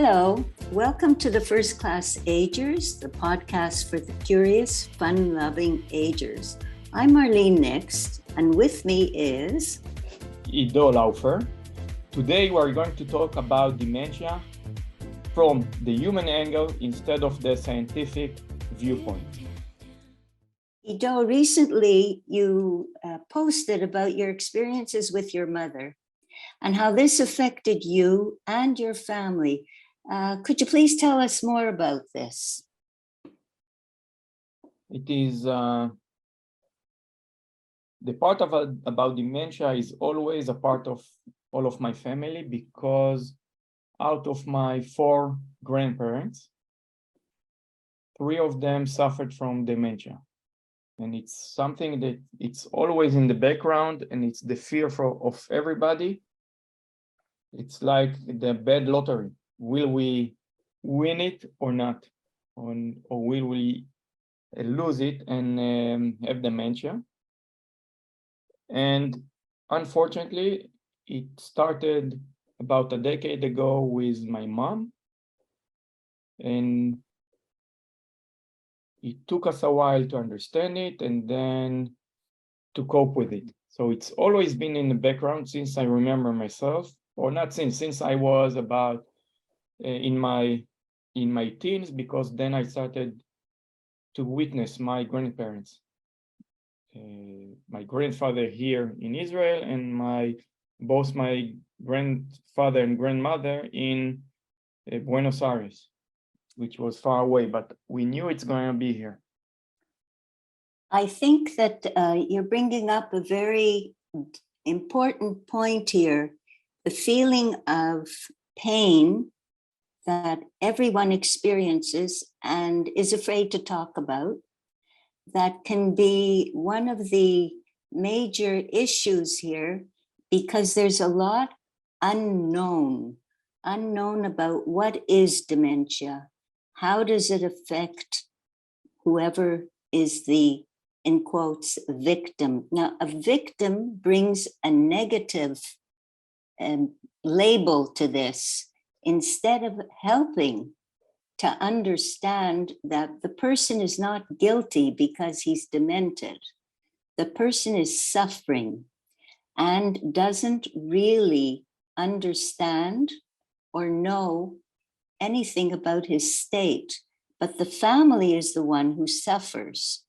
Hello, welcome to the First Class Agers, the podcast for the curious, fun-loving agers. I'm Marlene Next, and with me is Ido Laufer. Today we're going to talk about dementia from the human angle instead of the scientific viewpoint. Ido. Recently, you posted about your experiences with your mother and how this affected you and your family. Could you please tell us more about this? It is the part about dementia is always a part of all of my family, because out of my 4 grandparents, 3 of them suffered from dementia. And it's something that it's always in the background, and it's the fear of everybody. It's like the bad lottery. Will we win it or not? Or will we lose it and have dementia? And unfortunately, it started about a decade ago with my mom. And it took us a while to understand it and then to cope with it. So it's always been in the background since I remember myself, or not since I was about in my teens, because then I started to witness my grandparents, my grandfather here in Israel, and both my grandfather and grandmother in Buenos Aires, which was far away, but we knew it's going to be here. I think that you're bringing up a very important point here, the feeling of pain that everyone experiences and is afraid to talk about. That can be one of the major issues here, because there's a lot unknown about what is dementia. How does it affect whoever is the, in quotes, victim? Now, a victim brings a negative label to this, instead of helping to understand that the person is not guilty because he's demented. The person is suffering and doesn't really understand or know anything about his state, but the family is the one who suffers.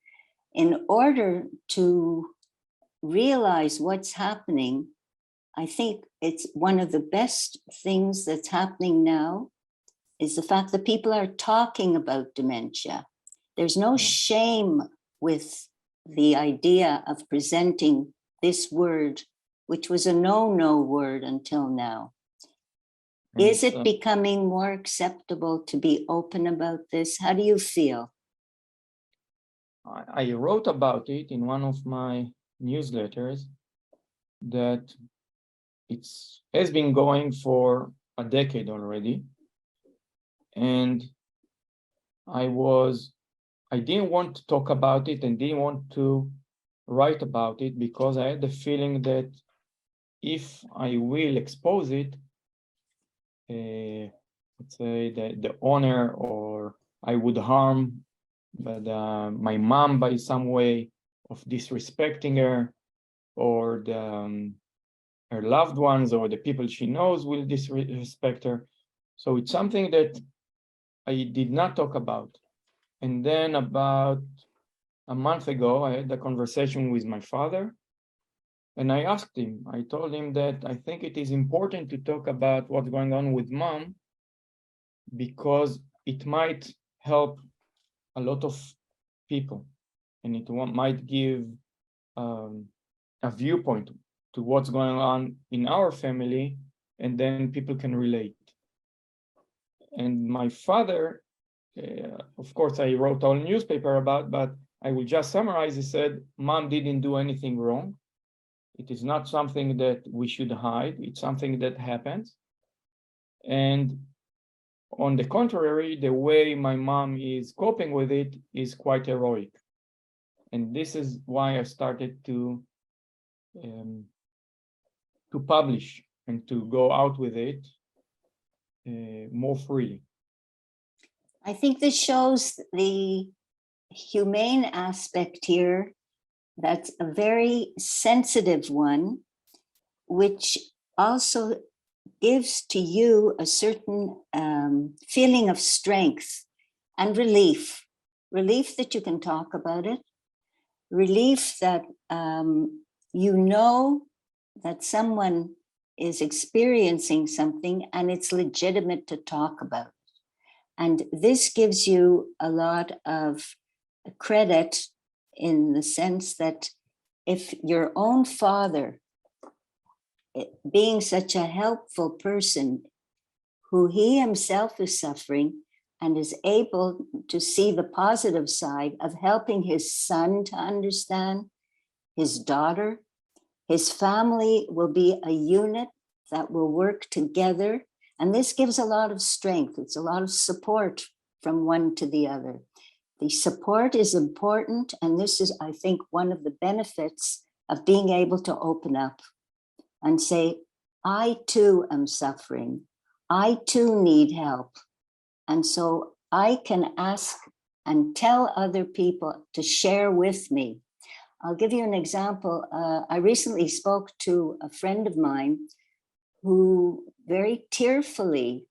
In order to realize what's happening, I think it's one of the best things that's happening now is the fact that people are talking about dementia. There's no shame with the idea of presenting this word, which was a no word until now. Is it becoming more acceptable to be open about this? How do you feel? I wrote about it in one of my newsletters that has been going for a decade already. And I didn't want to talk about it and didn't want to write about it, because I had the feeling that if I will expose it, let's say the honor, or I would harm my mom by some way of disrespecting her, or her loved ones or the people she knows will disrespect her. So it's something that I did not talk about. And then about a month ago, I had a conversation with my father, and I asked him, I told him that I think it is important to talk about what's going on with mom, because it might help a lot of people, and it might give a viewpoint to what's going on in our family, and then people can relate. And my father, of course, I wrote a newspaper about, but I will just summarize. He said, Mom didn't do anything wrong. It is not something that we should hide. It's something that happens. And on the contrary, the way my mom is coping with it is quite heroic. And this is why I started to publish and to go out with it. more freely. I think this shows the humane aspect here. That's a very sensitive one, which also gives to you a certain feeling of strength and relief. Relief that you can talk about it. Relief that you know that someone is experiencing something and it's legitimate to talk about. And this gives you a lot of credit in the sense that if your own father, being such a helpful person, who he himself is suffering and is able to see the positive side of helping his son to understand, his daughter, his family will be a unit that will work together. And this gives a lot of strength. It's a lot of support from one to the other. The support is important. And this is, I think, one of the benefits of being able to open up and say, I too am suffering. I too need help. And so I can ask and tell other people to share with me. I'll give you an example. I recently spoke to a friend of mine who very tearfully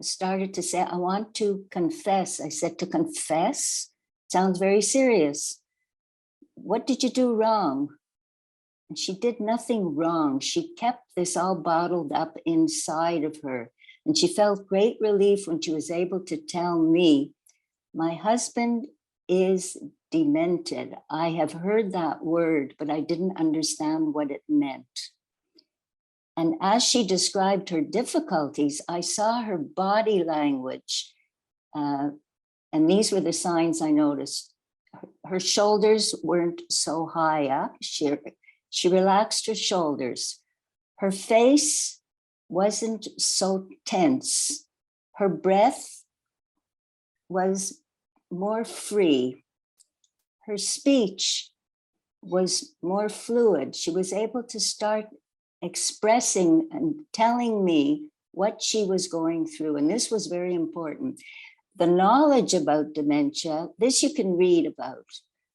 started to say, I want to confess. I said, to confess? Sounds very serious. What did you do wrong? And she did nothing wrong. She kept this all bottled up inside of her. And she felt great relief when she was able to tell me, my husband is demented. I have heard that word, but I didn't understand what it meant. And as she described her difficulties, I saw her body language. And these were the signs I noticed. Her shoulders weren't so high up. She relaxed her shoulders. Her face wasn't so tense. Her breath was more free. Her speech was more fluid. She was able to start expressing and telling me what she was going through. And this was very important. The knowledge about dementia, this you can read about,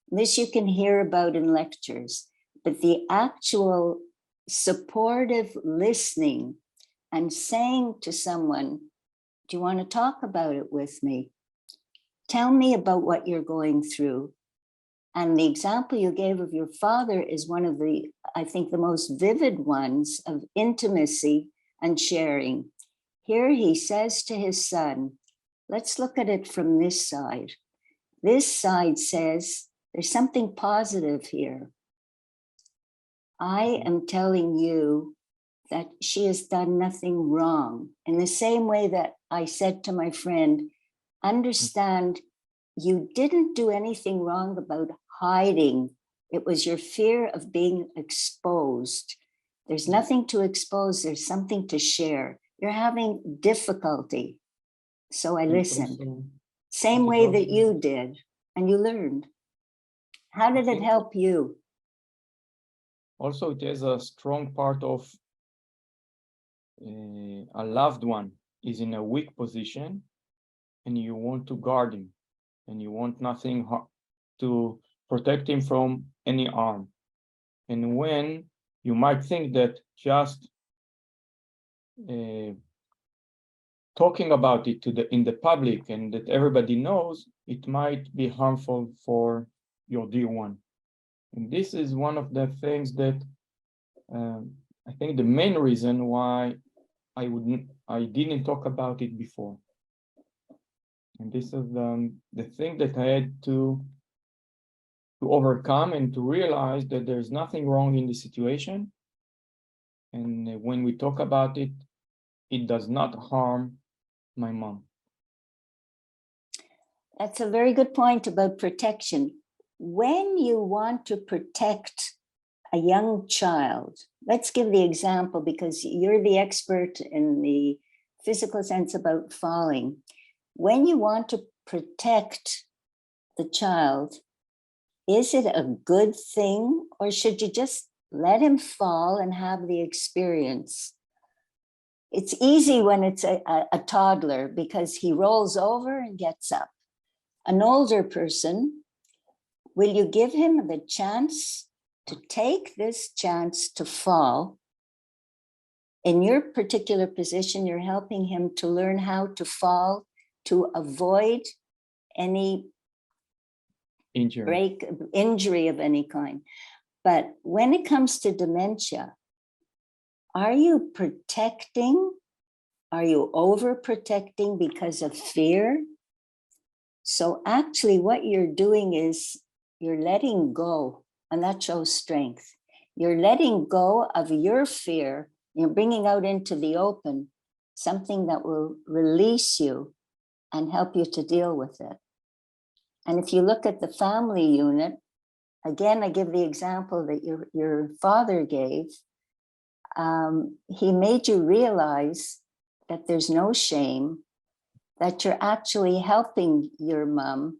this you can hear about in lectures, but the actual supportive listening and saying to someone, do you want to talk about it with me? Tell me about what you're going through. And the example you gave of your father is one of the, I think, the most vivid ones of intimacy and sharing. Here he says to his son, let's look at it from this side. This side says, there's something positive here. I am telling you that she has done nothing wrong. In the same way that I said to my friend, understand you didn't do anything wrong about hiding. It was your fear of being exposed. There's nothing to expose. There's something to share. You're having difficulty. So I listened. Same way that you did, and you learned. How did it help you? Also, it is a strong part of a loved one is in a weak position and you want to guard him and you want nothing to protect him from any harm. And when you might think that just talking about it in the public and that everybody knows, it might be harmful for your dear one. And this is one of the things that I think the main reason why I didn't talk about it before. And this is the thing that I had to overcome and to realize that there's nothing wrong in the situation. And when we talk about it, it does not harm my mom. That's a very good point about protection. When you want to protect a young child, let's give the example because you're the expert in the physical sense about falling. When you want to protect the child, is it a good thing or should you just let him fall and have the experience? It's easy when it's a toddler because he rolls over and gets up. An older person, will you give him the chance to take this chance to fall? In your particular position, you're helping him to learn how to fall, to avoid any injury of any kind. But when it comes to dementia, are you protecting? Are you overprotecting because of fear? So actually what you're doing is you're letting go, and that shows strength. You're letting go of your fear. You're bringing out into the open something that will release you and help you to deal with it. And if you look at the family unit, again, I give the example that your father gave. He made you realize that there's no shame, that you're actually helping your mom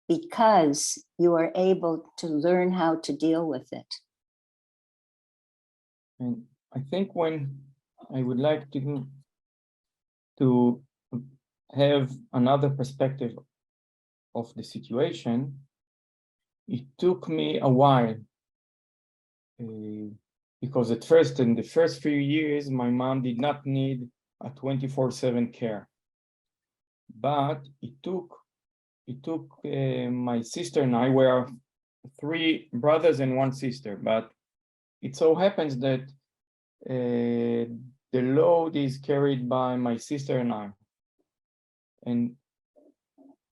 because you are able to learn how to deal with it. And I think when I would like to have another perspective of the situation, it took me a while because at first, in the first few years, my mom did not need a 24/7 care. But it took my sister and I, were 3 brothers and 1 sister, but it so happens that the load is carried by my sister and I. And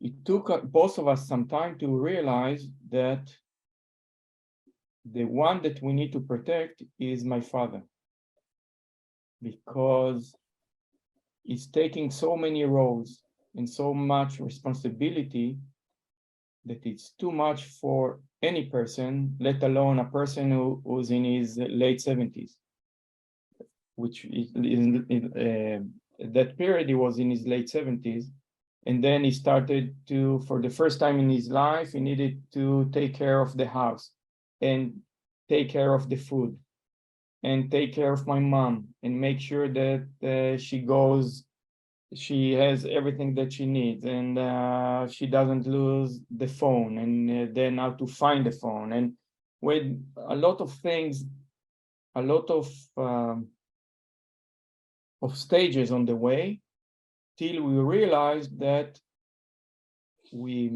it took both of us some time to realize that the one that we need to protect is my father, because he's taking so many roles and so much responsibility that it's too much for any person, let alone a person who's in his late 70s, which is that period he was in his late 70s. And then he started to, for the first time in his life, he needed to take care of the house and take care of the food and take care of my mom and make sure that she has everything that she needs, and she doesn't lose the phone, and then how to find the phone, and with a lot of things, a lot of stages on the way, till we realized that we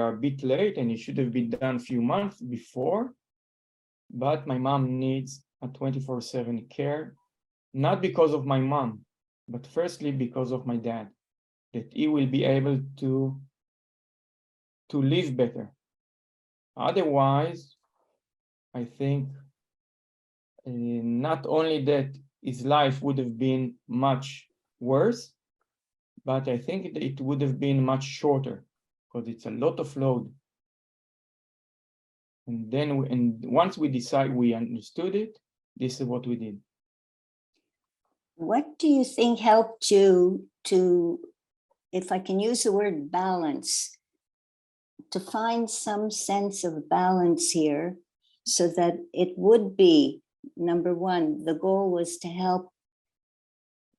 are a bit late and it should have been done a few months before. But my mom needs a 24/7 care, not because of my mom, but firstly because of my dad, that he will be able to live better. Otherwise, I think not only that his life would have been much worse, but I think it would have been much shorter, because it's a lot of load. And then once we understood it, this is what we did. What do you think helped you to, if I can use the word balance, to find some sense of balance here, so that it would be, number one, the goal was to help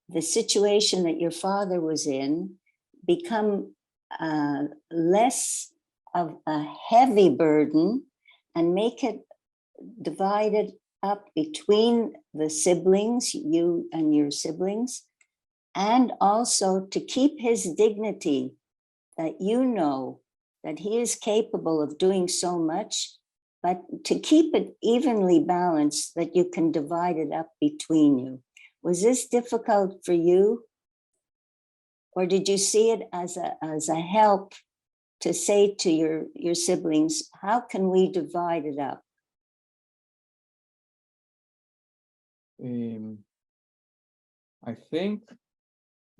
the situation that your father was in become less of a heavy burden and make it divided up between the siblings, you and your siblings, and also to keep his dignity, that you know that he is capable of doing so much, but to keep it evenly balanced, that you can divide it up between you. Was this difficult for you? Or did you see it as a help to say to your siblings, how can we divide it up? I think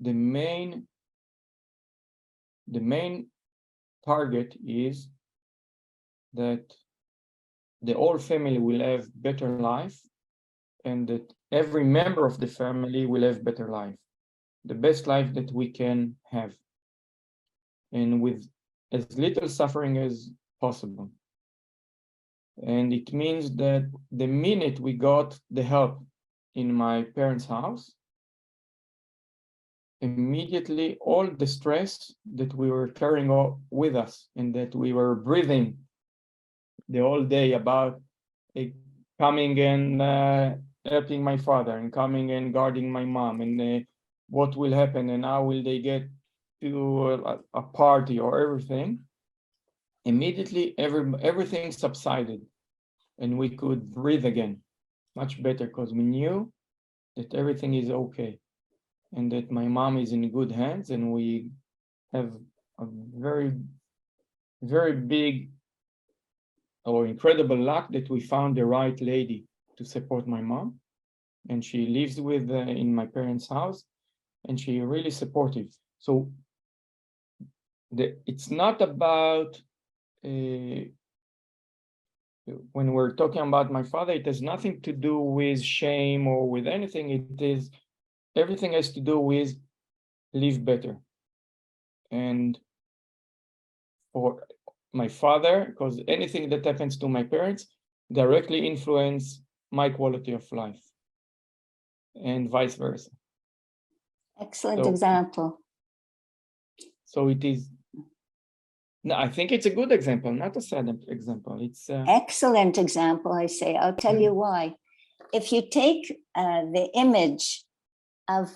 the main target is that the whole family will have better life, and that every member of the family will have better life, the best life that we can have, and with as little suffering as possible. And it means that the minute we got the help in my parents' house, immediately all the stress that we were carrying with us and that we were breathing the whole day about coming and helping my father and coming and guarding my mom and what will happen and how will they get to a party or everything. Immediately everything subsided and we could breathe again much better because we knew that everything is okay and that my mom is in good hands, and we have a very, very big or incredible luck that we found the right lady to support my mom. And she lives with in my parents' house, and she really supportive. So it's not about when we're talking about my father, it has nothing to do with shame or with anything. It is everything has to do with live better. And for my father, because anything that happens to my parents directly influence my quality of life, and vice versa. Excellent example. So it is. No, I think it's a good example, not a sad example. It's excellent example, I say. I'll tell you why. If you take the image of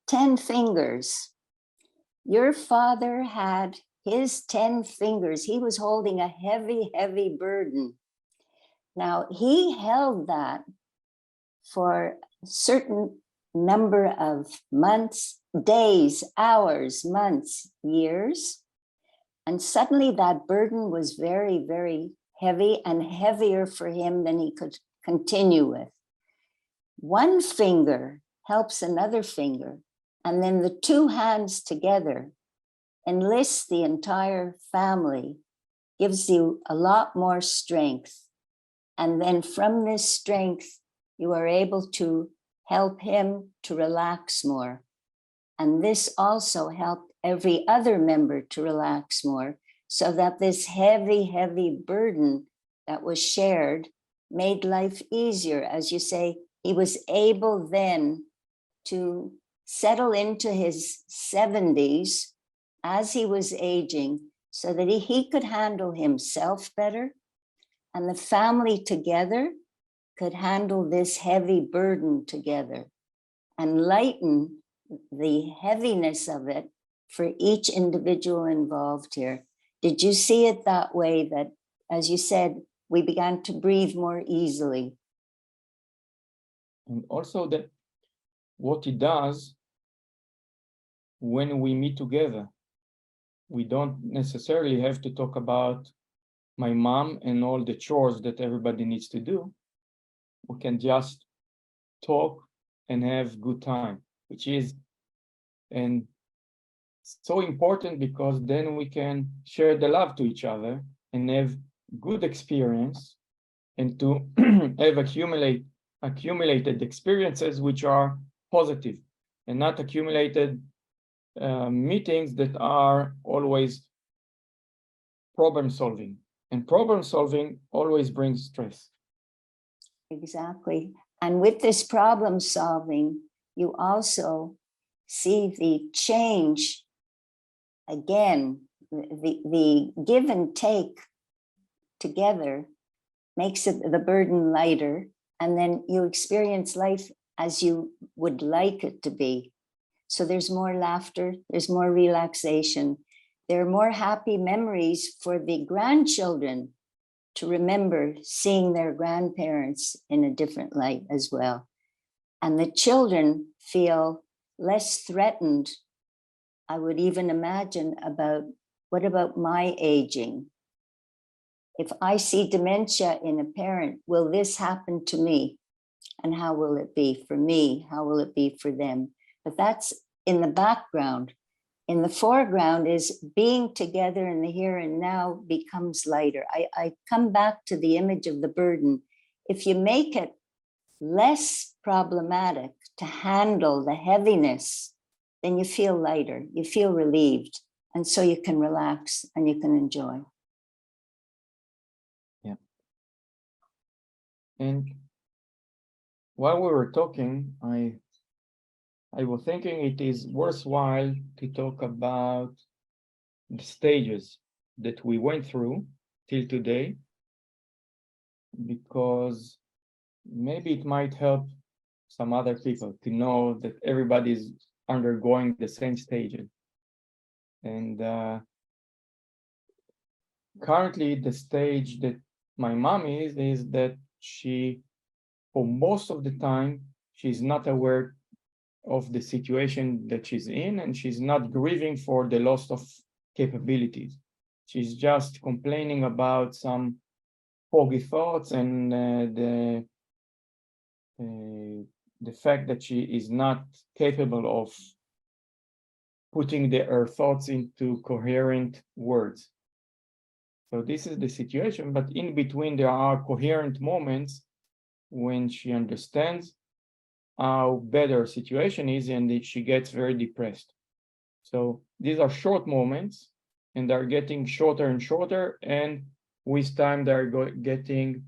10 fingers, your father had his 10 fingers. He was holding a heavy, heavy burden. Now, he held that for a certain number of months, days, hours, months, years. And suddenly that burden was very, very heavy and heavier for him than he could continue with. One finger helps another finger, and then the two hands together enlist the entire family, gives you a lot more strength. And then from this strength, you are able to help him to relax more. And this also helped every other member to relax more, so that this heavy, heavy burden that was shared made life easier. As you say, he was able then to settle into his 70s as he was aging, so that he could handle himself better, and the family together could handle this heavy burden together and lighten the heaviness of it for each individual involved here. Did you see it that way, that, as you said, we began to breathe more easily? And also that what it does when we meet together, we don't necessarily have to talk about my mom and all the chores that everybody needs to do. We can just talk and have good time, which is and so important, because then we can share the love to each other and have good experience, and to have accumulated experiences which are positive, and not accumulated meetings that are always problem solving, and problem solving always brings stress. Exactly. And with this problem solving, you also see the change again, the give and take together makes it the burden lighter, and then you experience life as you would like it to be. So there's more laughter, there's more relaxation, there are more happy memories for the grandchildren to remember seeing their grandparents in a different light as well. And the children feel less threatened, I would even imagine, about what about my aging? If I see dementia in a parent, will this happen to me? And how will it be for me? How will it be for them? But that's in the background. In the foreground is being together in the here and now becomes lighter. I come back to the image of the burden. If you make it less problematic to handle the heaviness, then you feel lighter, you feel relieved. And so you can relax and you can enjoy. Yeah. And while we were talking, I I was thinking it is worthwhile to talk about the stages that we went through till today, because maybe it might help some other people to know that everybody is undergoing the same stages. And currently, the stage that my mom is that she, for most of the time, she's not aware of the situation that she's in, and she's not grieving for the loss of capabilities. She's just complaining about some foggy thoughts and the fact that she is not capable of putting her thoughts into coherent words. So this is the situation, but in between there are coherent moments when she understands how bad her situation is and she gets very depressed. So these are short moments, and they're getting shorter and shorter, and with time they're getting,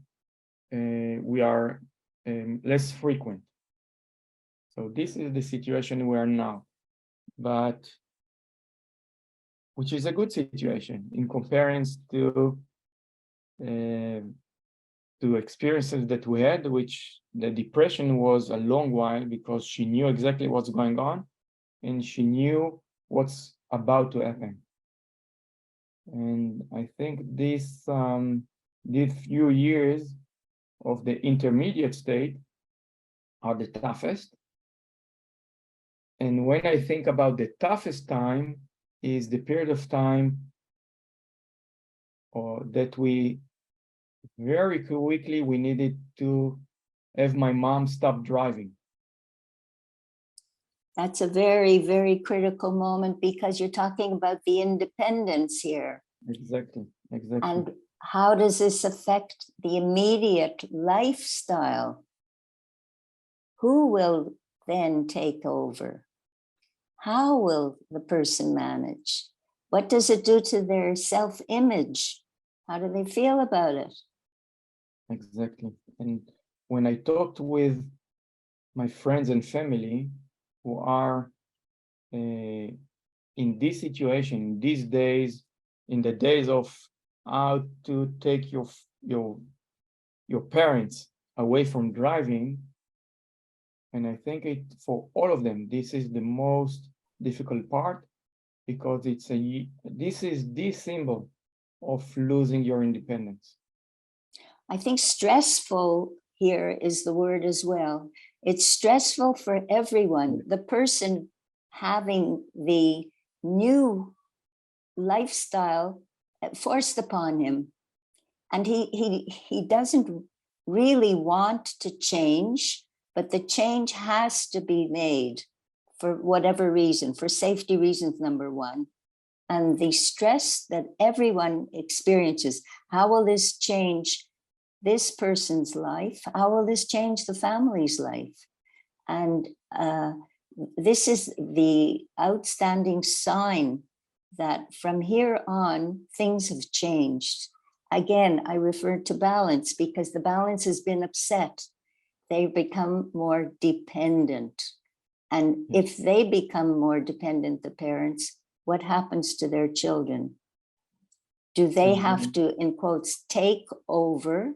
we are less frequent. So this is the situation we are now, but which is a good situation in comparison to experiences that we had, which the depression was a long while because she knew exactly what's going on and she knew what's about to happen. And I think these few years of the intermediate state are the toughest. And when I think about the toughest time is the period of time that we very quickly we needed to have my mom stop driving. That's a very, very critical moment because you're talking about the independence here. Exactly. And how does this affect the immediate lifestyle? Who will then take over? How will the person manage? What does it do to their self-image? How do they feel about it? Exactly. And when I talked with my friends and family who are in this situation, these days, in the days of how to take your parents away from driving, and I think for all of them, this is the most difficult part, because this is the symbol of losing your independence. I think stressful here is the word as well. It's stressful for everyone. The person having the new lifestyle forced upon him, and he doesn't really want to change, but the change has to be made for whatever reason, for safety reasons, number one. And the stress that everyone experiences, how will this change this person's life? How will this change the family's life? And this is the outstanding sign that from here on, things have changed. Again, I refer to balance because the balance has been upset. They become more dependent. And if they become more dependent, the parents, what happens to their children? Do they have to, in quotes, take over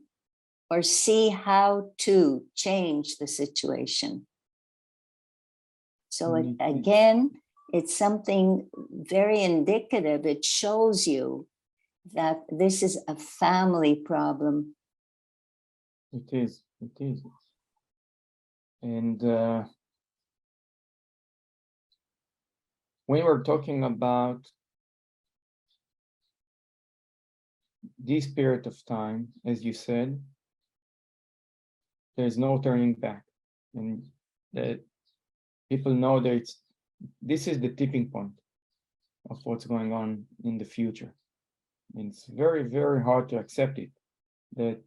or see how to change the situation? So again, it's something very indicative. It shows you that this is a family problem. It is. And when we're talking about this period of time, as you said, there's no turning back. And that people know that this is the tipping point of what's going on in the future. And it's very, very hard to accept it, that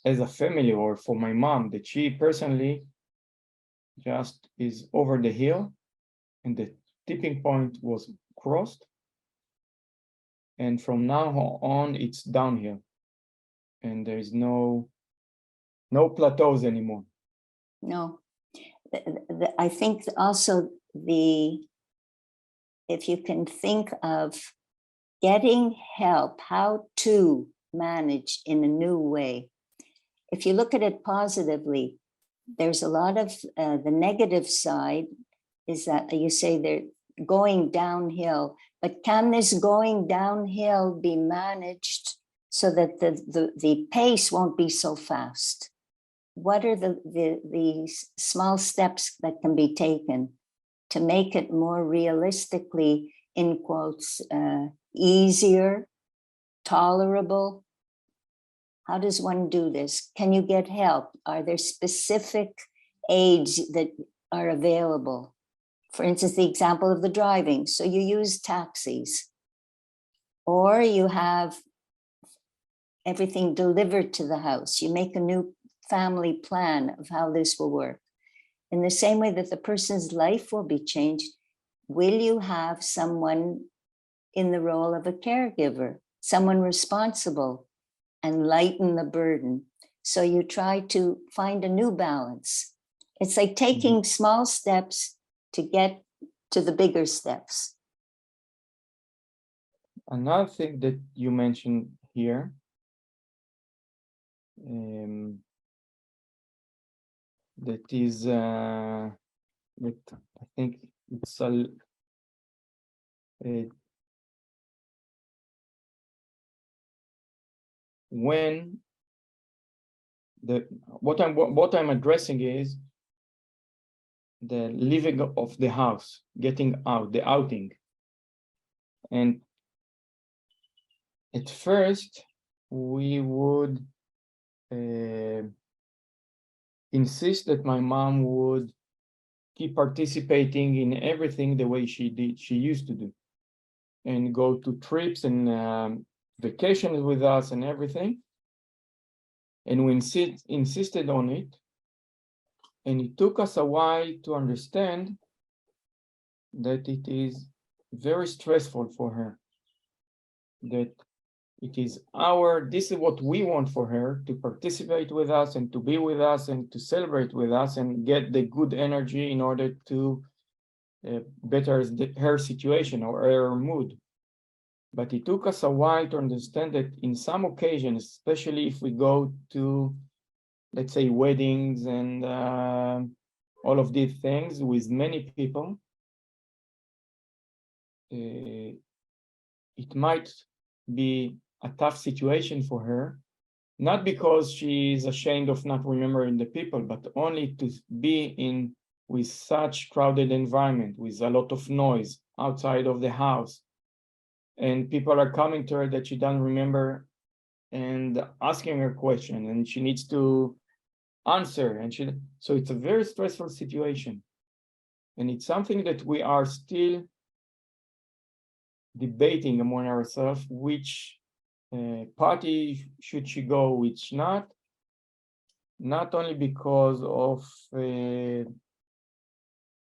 as a family, or for my mom, that she personally just is over the hill and the tipping point was crossed. And from now on, it's downhill. And there's no plateaus anymore. No. I think also if you can think of getting help, how to manage in a new way. If you look at it positively, there's a lot of the negative side is that you say they're going downhill, but can this going downhill be managed so that the pace won't be so fast? What are the small steps that can be taken to make it more realistically, in quotes, easier, tolerable? How does one do this? Can you get help? Are there specific aids that are available? For instance, the example of the driving. So you use taxis, or you have everything delivered to the house. You make a new family plan of how this will work. In the same way that the person's life will be changed, will you have someone in the role of a caregiver, someone responsible, and lighten the burden? So you try to find a new balance. It's like taking small steps to get to the bigger steps. Another thing that you mentioned here, that is that I think it's when what I'm addressing is the leaving of the house, getting out, the outing. And at first we would insist that my mom would keep participating in everything the way she used to do, and go to trips and vacations with us and everything. And we insisted on it. And it took us a while to understand that it is very stressful for her, that it is this is what we want for her, to participate with us and to be with us and to celebrate with us and get the good energy in order to better her situation or her mood. But it took us a while to understand that in some occasions, especially if we go to, let's say, weddings and all of these things with many people, it might be a tough situation for her, not because she is ashamed of not remembering the people, but only to be with such crowded environment, with a lot of noise outside of the house, and people are coming to her that she doesn't remember and asking her question, and she needs to answer, so it's a very stressful situation. And it's something that we are still debating among ourselves, which party should she go, which not only because of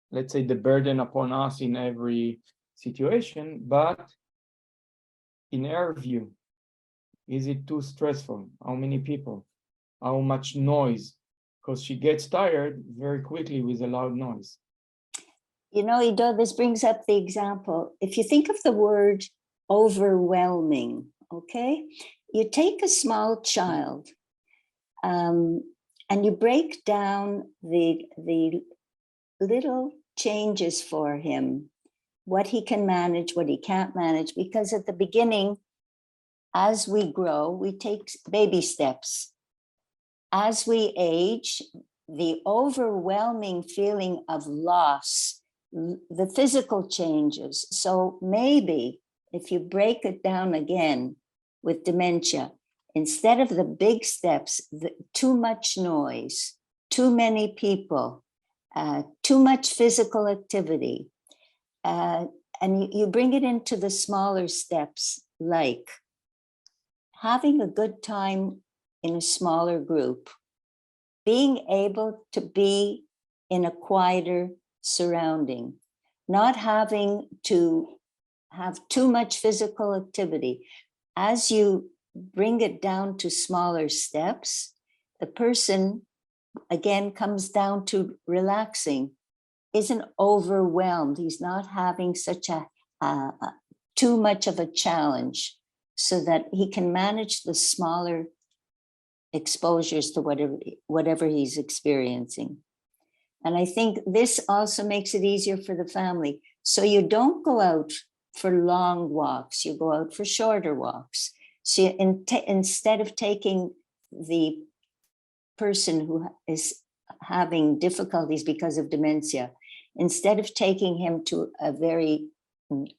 let's say the burden upon us in every situation, but in her view, is it too stressful? How many people? How much noise? Because she gets tired very quickly with a loud noise. You know, Ido, this brings up the example. If you think of the word overwhelming, okay? You take a small child and you break down the little changes for him, what he can manage, what he can't manage, because at the beginning, as we grow, we take baby steps. As we age, the overwhelming feeling of loss, the physical changes. So maybe if you break it down again with dementia, instead of the big steps, too much noise, too many people, too much physical activity, and you bring it into the smaller steps, like having a good time in a smaller group, being able to be in a quieter surrounding, not having to have too much physical activity. As you bring it down to smaller steps, the person again comes down to relaxing, isn't overwhelmed. He's not having such a too much of a challenge, so that he can manage the smaller exposures to whatever he's experiencing. And I think this also makes it easier for the family. So you don't go out for long walks, you go out for shorter walks. So instead of taking the person who is having difficulties because of dementia, instead of taking him to a very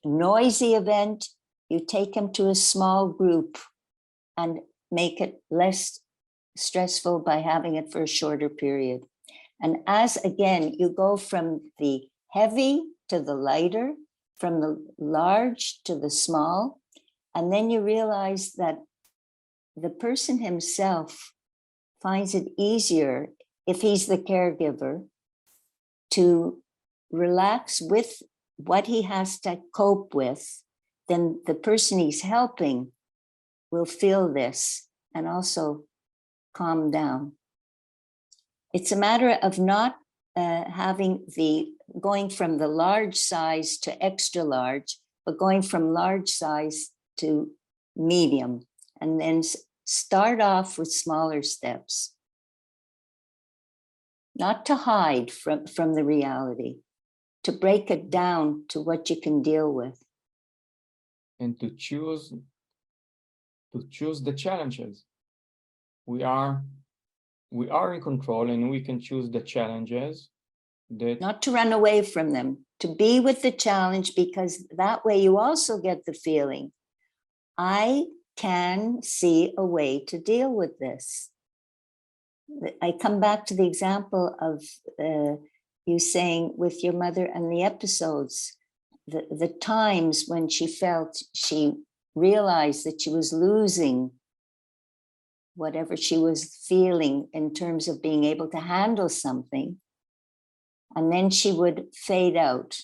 noisy event, you take him to a small group and make it less stressful by having it for a shorter period. And as again, you go from the heavy to the lighter, from the large to the small, and then you realize that the person himself finds it easier, if he's the caregiver, to relax with what he has to cope with. Then the person he's helping will feel this and also calm down. It's a matter of not having going from the large size to extra large, but going from large size to medium, and then start off with smaller steps. Not to hide from the reality, to break it down to what you can deal with. And to choose the challenges. We are in control, and we can choose the challenges. Not to run away from them, to be with the challenge, because that way you also get the feeling, I can see a way to deal with this. I come back to the example of you saying with your mother and the episodes, the times when she realized that she was losing whatever she was feeling in terms of being able to handle something, and then she would fade out.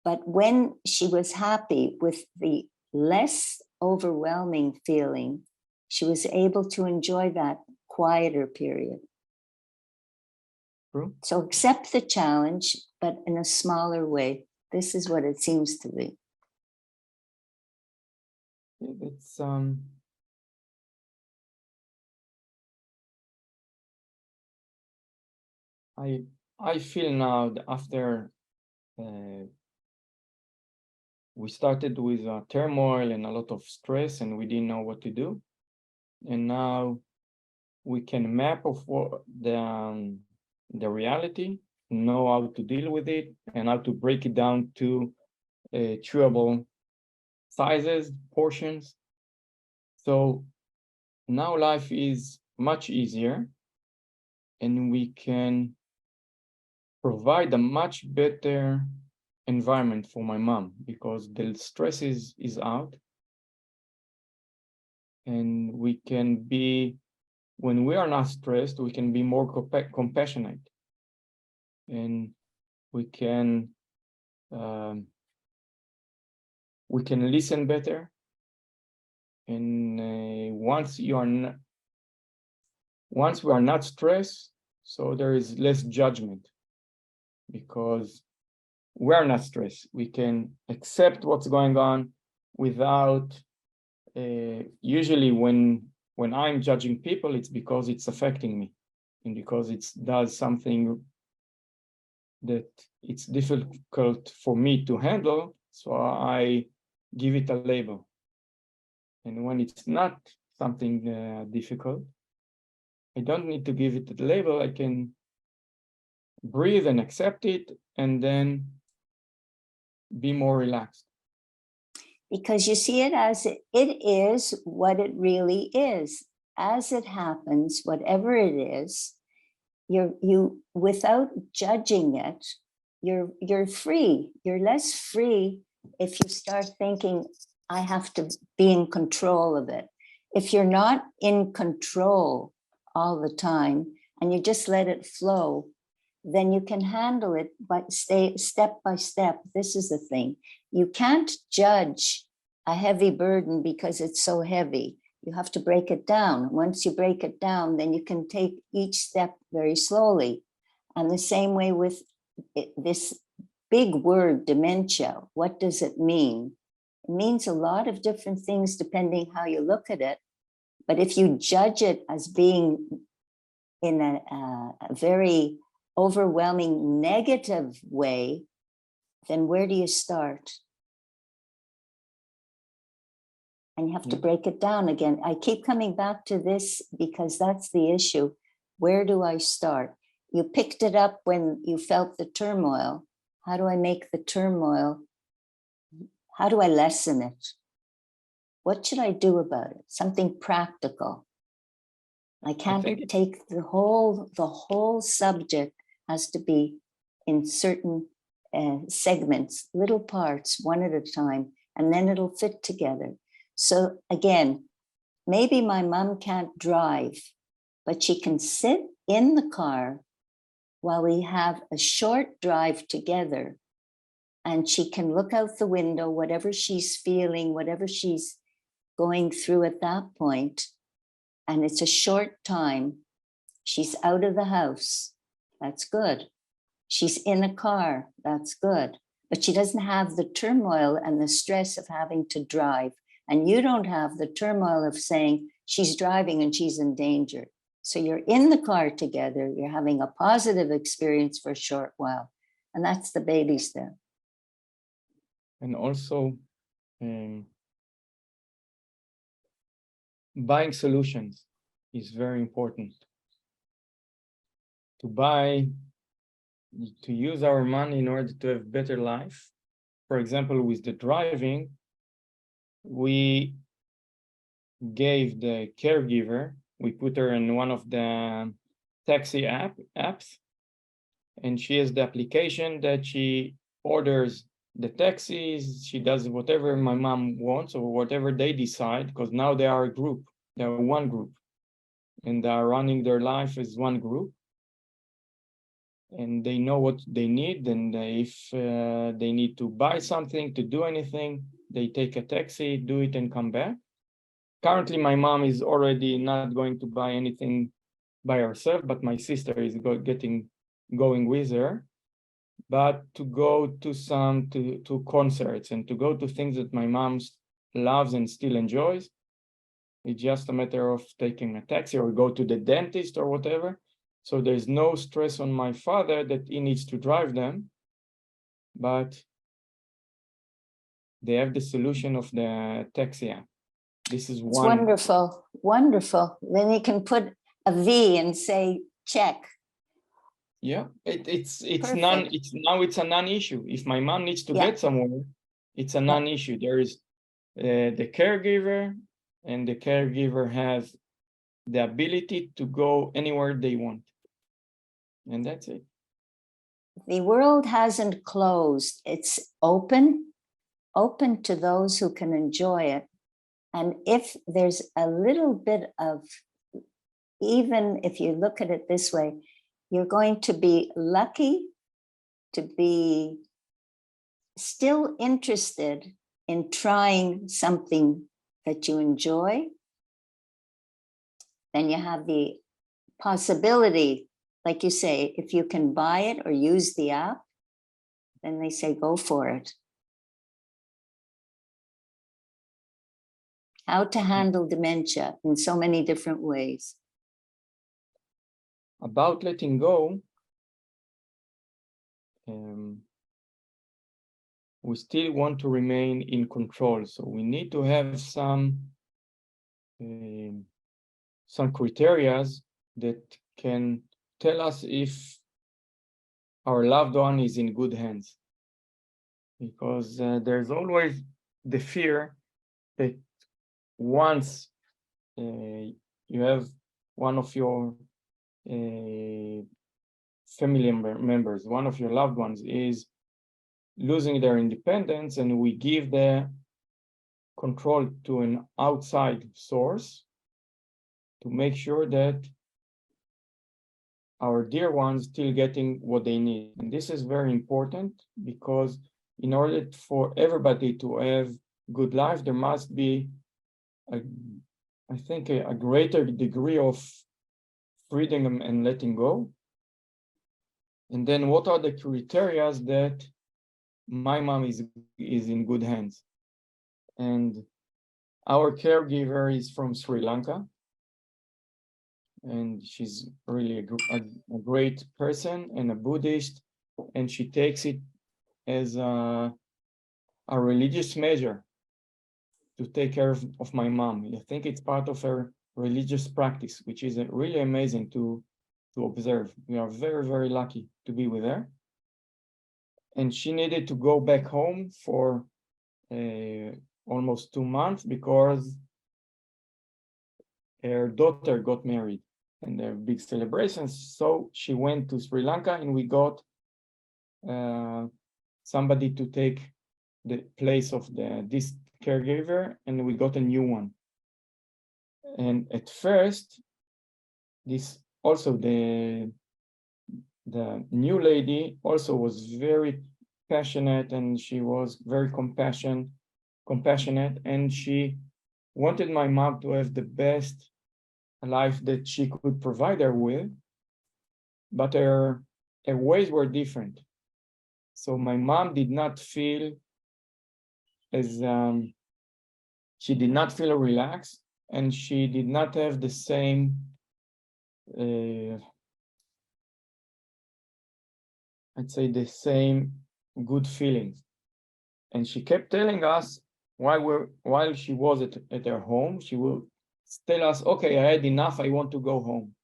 But when she was happy with the less overwhelming feeling, she was able to enjoy that quieter period. True. So accept the challenge, but in a smaller way. This is what it seems to be. It's I feel now that after we started with turmoil and a lot of stress, and we didn't know what to do, and now we can map of what the reality, know how to deal with it, and how to break it down to chewable sizes, portions. So now life is much easier, and we can provide a much better environment for my mom, because the stress is out, and we can be, when we are not stressed, we can be more compassionate, and we can listen better. And once we are not stressed, so there is less judgment, because we are not stressed. We can accept what's going on without usually when I'm judging people, it's because it's affecting me, and because it does something that it's difficult for me to handle, so I give it a label. And when it's not something difficult, I don't need to give it a label. I can breathe and accept it, and then be more relaxed. Because you see it as it is what it really is. As it happens, whatever it is, you without judging it, you're free. You're less free if you start thinking, I have to be in control of it. If you're not in control all the time and you just let it flow, then you can handle it, but stay step by step. This is the thing. You can't judge a heavy burden because it's so heavy. You have to break it down. Once you break it down, then you can take each step very slowly. And the same way with this big word, dementia. What does it mean? It means a lot of different things depending how you look at it. But if you judge it as being in a very overwhelming negative way, then where do you start? And you have to break it down again. I keep coming back to this because that's the issue. Where do I start? You picked it up when you felt the turmoil. How do I make the turmoil? How do I lessen it? What should I do about it? Something practical. I can't take the whole subject has to be in certain segments, little parts, one at a time, and then it'll fit together. So again, maybe my mom can't drive, but she can sit in the car while we have a short drive together, and she can look out the window, whatever she's feeling, whatever she's going through at that point, and it's a short time. She's out of the house. That's good. She's in a car. That's good. But she doesn't have the turmoil and the stress of having to drive. And you don't have the turmoil of saying she's driving and she's in danger. So you're in the car together. You're having a positive experience for a short while. And that's the baby step. And also buying solutions is very important. To use our money in order to have better life. For example, with the driving, we gave the caregiver, we put her in one of the taxi apps, and she has the application that she orders the taxis, she does whatever my mom wants or whatever they decide, because now they are a group, they are one group, and they are running their life as one group. And they know what they need, and if they need to buy something, to do anything, they take a taxi, do it, and come back. Currently, my mom is already not going to buy anything by herself, but my sister is going with her. But to go to concerts and to go to things that my mom loves and still enjoys, it's just a matter of taking a taxi or go to the dentist or whatever. So there's no stress on my father that he needs to drive them, but they have the solution of the taxi app. This is It's wonderful, wonderful. Then you can put a V and say check. Yeah, it's now it's a non-issue. If my mom needs to get somewhere, it's a non-issue. There is the caregiver, and the caregiver has the ability to go anywhere they want. And that's it. The world hasn't closed. It's open to those who can enjoy it. And if there's a little bit of, even if you look at it this way, you're going to be lucky to be still interested in trying something that you enjoy. Then you have the possibility, like you say, if you can buy it or use the app, then they say, go for it. How to handle dementia in so many different ways. About letting go, we still want to remain in control. So we need to have some criteria that can tell us if our loved one is in good hands. Because there's always the fear that once you have one of your family members, one of your loved ones is losing their independence, and we give the control to an outside source to make sure that our dear ones still getting what they need. And this is very important, because in order for everybody to have good life, there must be a I think, a greater degree of freedom and letting go. And then what are the criteria that my mom is in good hands? And our caregiver is from Sri Lanka. And she's really a great person and a Buddhist. And she takes it as a religious measure to take care of my mom. I think it's part of her religious practice, which is really amazing to observe. We are very, very lucky to be with her. And she needed to go back home for almost 2 months because her daughter got married and there are big celebrations. So she went to Sri Lanka and we got somebody to take the place of this caregiver, and we got a new one. And at first, this also the new lady also was very passionate, and she was very compassionate, and she wanted my mom to have the best life that she could provide her with, but her ways were different. So my mom did not feel as she did not feel relaxed, and she did not have the same I'd say the same good feelings. And she kept telling us while she was at her home, she will tell us, okay, I had enough, I want to go home.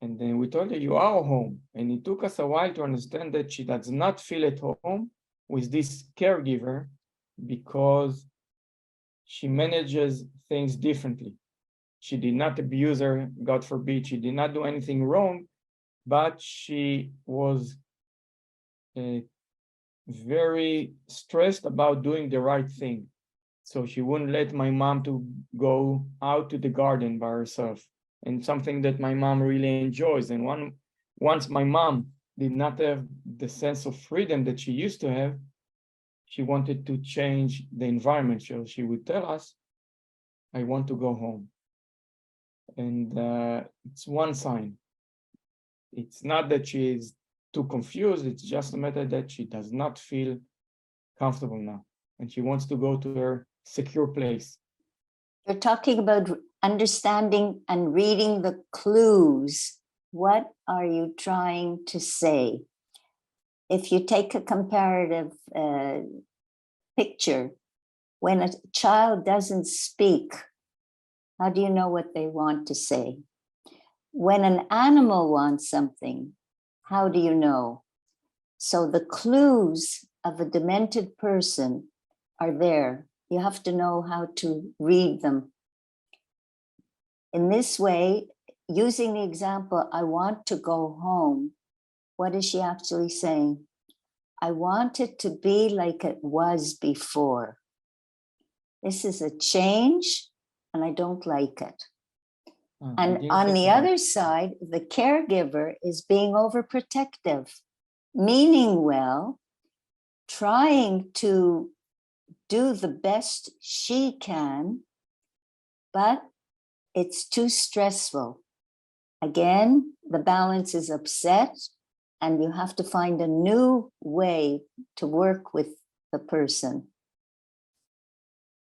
And then we told her, you are home. And it took us a while to understand that she does not feel at home with this caregiver because she manages things differently. She did not abuse her, God forbid. She did not do anything wrong, but she was very stressed about doing the right thing. So she wouldn't let my mom to go out to the garden by herself, and something that my mom really enjoys. And once my mom did not have the sense of freedom that she used to have, she wanted to change the environment. So she would tell us, I want to go home. And it's one sign. It's not that she is too confused. It's just a matter that she does not feel comfortable now, and she wants to go to her secure place. You're talking about understanding and reading the clues. What are you trying to say? If you take a comparative picture, when a child doesn't speak, how do you know what they want to say? When an animal wants something, how do you know? So the clues of a demented person are there. You have to know how to read them. In this way, using the example, I want to go home, what is she actually saying? I want it to be like it was before. This is a change, and I don't like it. And on the other side, the caregiver is being overprotective, meaning well, trying to do the best she can, but it's too stressful. Again, the balance is upset, and you have to find a new way to work with the person.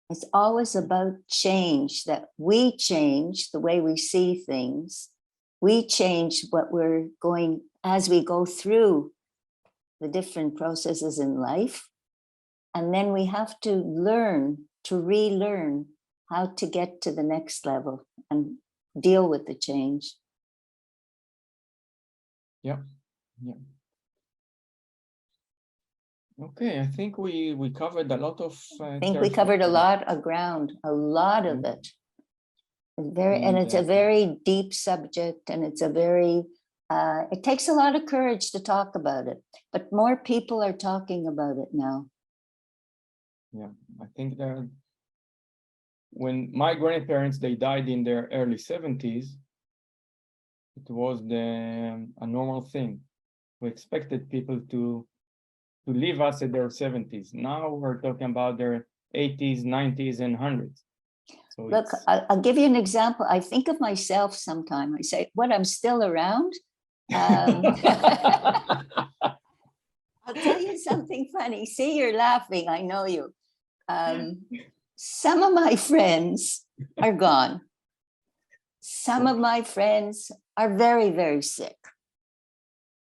It's always about change, that we change the way we see things. We change what we're going as we go through the different processes in life. And then we have to learn, to relearn how to get to the next level and deal with the change. Yeah. Okay, I think we covered a lot of. I think we covered a lot of ground, a lot of it. It's a very deep subject, and it's a very, it takes a lot of courage to talk about it, but more people are talking about it now. Yeah, I think that when my grandparents, they died in their early 70s, it was a normal thing. We expected people to leave us at their 70s. Now we're talking about their 80s, 90s, and 100s. So Look, I'll give you an example. I think of myself sometime. I say, what, I'm still around? I'll tell you something funny. See, you're laughing. I know you. Some of my friends are gone. Some of my friends are very, very sick.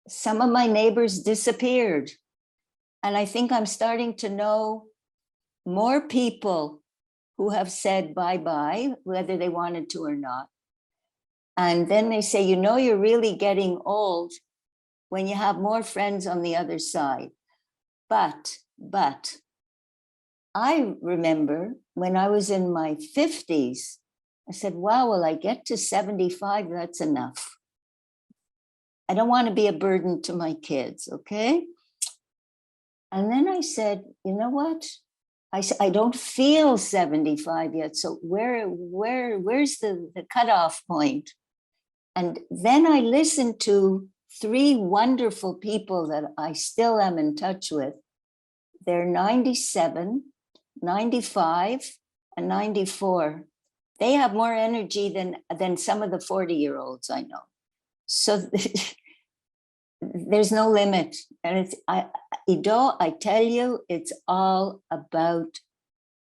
Some of my neighbors disappeared. And I think I'm starting to know more people who have said bye-bye, whether they wanted to or not. And then they say, you know, you're really getting old when you have more friends on the other side. But I remember when I was in my 50s, I said, wow, well, I get to 75, that's enough. I don't want to be a burden to my kids, okay? And then I said, you know what? I said, I don't feel 75 yet. So where's the cutoff point? And then I listened to 3 wonderful people that I still am in touch with. They're 97, 95, and 94. They have more energy than some of the 40-year-olds I know. So there's no limit. And Ido, I tell you, it's all about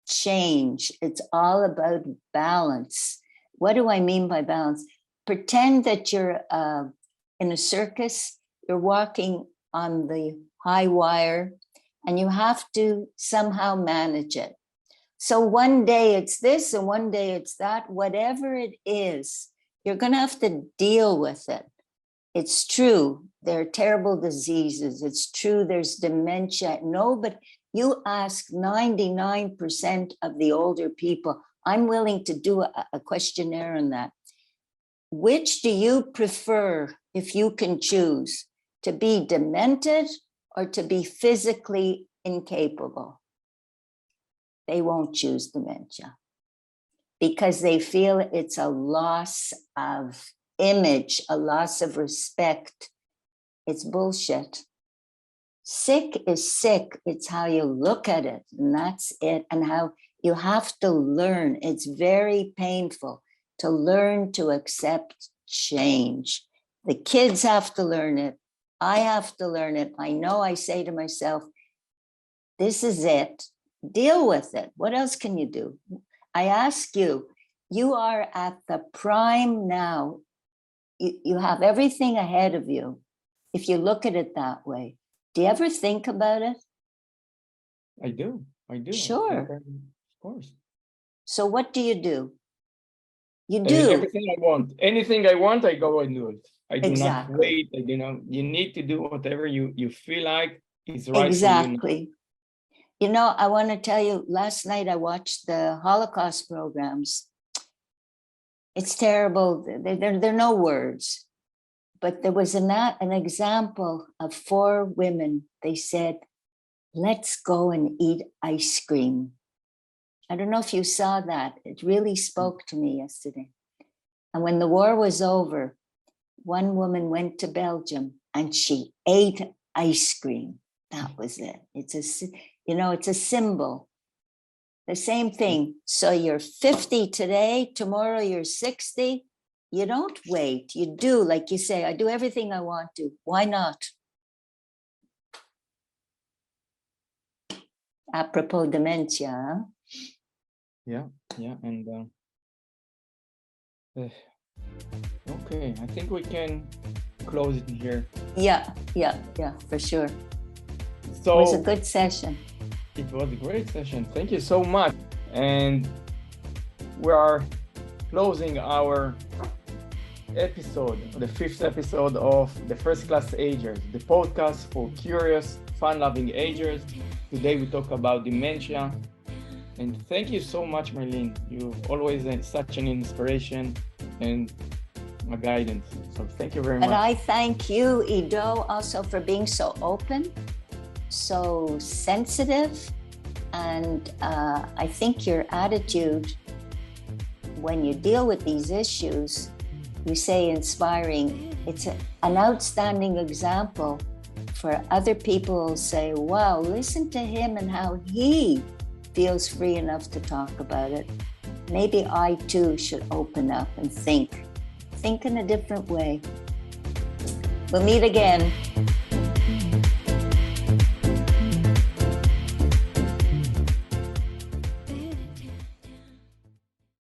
change. It's all about balance. What do I mean by balance? Pretend that you're in a circus, you're walking on the high wire, and you have to somehow manage it. So one day it's this and one day it's that, whatever it is, you're going to have to deal with it. It's true, there are terrible diseases. It's true, there's dementia. No, but you ask 99% of the older people, I'm willing to do a questionnaire on that. Which do you prefer, if you can choose, to be demented or to be physically incapable? They won't choose dementia because they feel it's a loss of image, a loss of respect. It's bullshit. Sick is sick. It's how you look at it, and that's it. And how you have to learn. It's very painful to learn to accept change. The kids have to learn it. I have to learn it. I know I say to myself, this is it. Deal with it. What else can you do? I ask you, you are at the prime now. You have everything ahead of you. If you look at it that way, do you ever think about it? I do. Sure. Of course. So what do? You And do. everything I want. Anything I want, I go and do it. I do Exactly. not wait. You need to do whatever you feel like is right Exactly. for you. You know, I want to tell you, last night I watched the Holocaust programs. It's terrible. There are no words. But there was an example of 4 women. They said, let's go and eat ice cream. I don't know if you saw that. It really spoke to me yesterday. And when the war was over, one woman went to Belgium and she ate ice cream. That was it. It's a symbol. The same thing. So you're 50 today, tomorrow you're 60. You don't wait. You do, like you say, I do everything I want to. Why not? Apropos dementia. Huh? Yeah. And okay, I think we can close it here. Yeah, for sure. So it was a good session. It was a great session. Thank you so much. And we are closing our episode, the 5th episode of the First Class Agers, the podcast for curious, fun-loving agers. Today we talk about dementia. And thank you so much, Marlene. You're always such an inspiration and a guidance. So thank you very much. And I thank you, Ido, also for being so open, so sensitive. And I think your attitude when you deal with these issues, you say inspiring, it's an outstanding example for other people who say, wow, listen to him and how he feels free enough to talk about it. maybe I too should open up and think in a different way. We'll meet again.